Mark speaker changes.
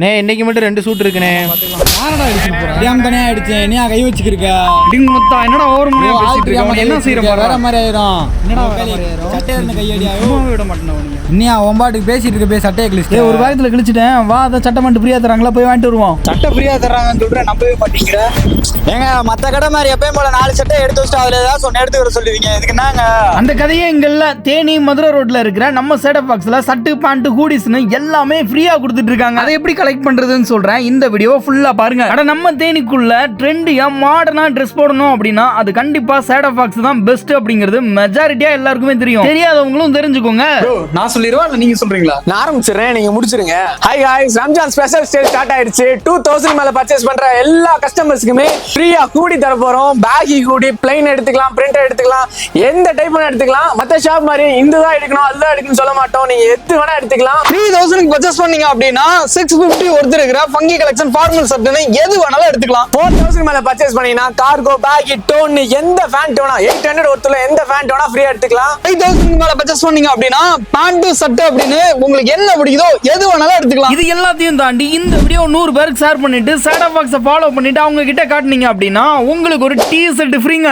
Speaker 1: இன்னைக்கு மட்டும் 2 சூட் இருக்குனே.
Speaker 2: யாரடா அடிச்சு போற? தெரியாம தானே அடிச்சேன். நீ கை வச்சிருக்க.
Speaker 1: டிங் முத்தா என்னடா ஓவர் முனையா பேசிட்டு இருக்க? என்ன செய்யற பாரு.
Speaker 2: வேற மாதிரி ஆயிரும். என்னடா வேற மாதிரி ஆயிரும்? சட்டையில இருந்து கை அடியா.
Speaker 1: சும்மா விட மாட்டேனா நீ.
Speaker 2: இன்னியா ஒம்பாட்டுக்கு பேசிட்டு இருக்க போய் சட்டையை கிழிச்சிட்டு.
Speaker 3: ஒரு வாரத்துல கிழிச்சிட்டேன். வா அத சட்டை மட்டும் ஃப்ரீயா தராங்களா போய் வாங்கிட்டு வருவோம்.
Speaker 2: சட்டை ஃப்ரீயா தர்றாங்கன்னு சொல்ற நம்பவே மாட்டீங்கற. ஏங்க மத்த கடை மாதிரி எப்பவும் போல 4 சட்டை எடுத்து வச்சிட்டு அதுல ஏதாவது சொன்ன எடுத்து வர சொல்லுவீங்க. இதுக்கு என்னங்க?
Speaker 3: அந்த கதையே இங்க இல்ல. தேனி மதுரை ரோட்ல இருக்கிற நம்ம சேடப் பாக்ஸ்ல சட்டு பேண்ட் ஹூடிஸ்னு எல்லாமே ஃப்ரீயா கொடுத்துட்டு இருக்காங்க. அதை எப்படி கலெக்ட் பண்றதுன்னு சொல்றேன். இந்த வீடியோ ஃபுல்லா பாருங்க. அட நம்ம தேனிக்குள்ள ட்ரெண்டியா மாடர்னா ட்ரெஸ் போடணும் அப்படின்னா அது கண்டிப்பா சேடப் பாக்ஸ் தான் பெஸ்ட் அப்படிங்கிறது மெஜாரிட்டியா எல்லாருக்குமே தெரியும். தெரியாதவங்களும் தெரிஞ்சுக்கோங்க.
Speaker 4: நான் சொல்லிடுவா இல்ல நீங்க சொல்றீங்களா?
Speaker 5: நான் ஆரம்பிச்சிடுறேன், நீங்க முடிச்சிருங்க. Hi guys, Ramzan special sale start ஆயிருச்சு. 2000 மேல பர்ச்சேஸ் பண்ற எல்லா கஸ்டமர்ஸ்க்குமே ஃப்ரீயா ஹூடி தர போறோம். பேகி ஹூடி, பிளைன் எடுத்துக்கலாம், பிரிண்ட் எடுத்துக்கலாம், எந்த டைப் வேணா எடுத்துக்கலாம். மத்த ஷாப் மாதிரி இதுதான் எடுக்கணும் அதுதான் எடுக்கணும்னு சொல்ல மாட்டோம். நீங்க எது வேணா எடுத்துக்கலாம்.
Speaker 4: 3000 பர்ச்சேஸ் பண்ணீங்க அப்படின்னா 650 ஒருத்தர் இருக்கிற ஃபங்கி கலெக்ஷன் ஃபார்மல் ஷர்ட்னு எது வேணாலும் எடுத்துக்கலாம்.
Speaker 5: 4000 மேல பர்ச்சேஸ் பண்ணீங்கன்னா கார்கோ, பேகி, டோன் எந்த ஃபேண்ட் வேணா 800 ஒருத்தர் எந்த ஃபேண்ட் வேணா ஃப்ரீயா எடுத்துக்கலாம்.
Speaker 4: 5000 மேல பர்ச்சேஸ் பண்ணீங்க அப்படின்னா பேண்ட் ஷர்ட் அப்படின்னு உங்களுக்கு என்ன பிடிக்குதோ எது வேணாலும் எடுத்துக்கலாம்.
Speaker 3: இது எல்லாத்தையும் தாண்டி இந்த வீடியோ 100 பேருக்கு ஷேர் பண்ணிட்டு சேடப் பாக்ஸை ஃபாலோ பண்ணிட்டு அவங்க கிட்ட காட்டுனீங்க அப்படின்னா உங்களுக்கு ஒரு டீ ஷர்ட் ஃப்ரீங்க.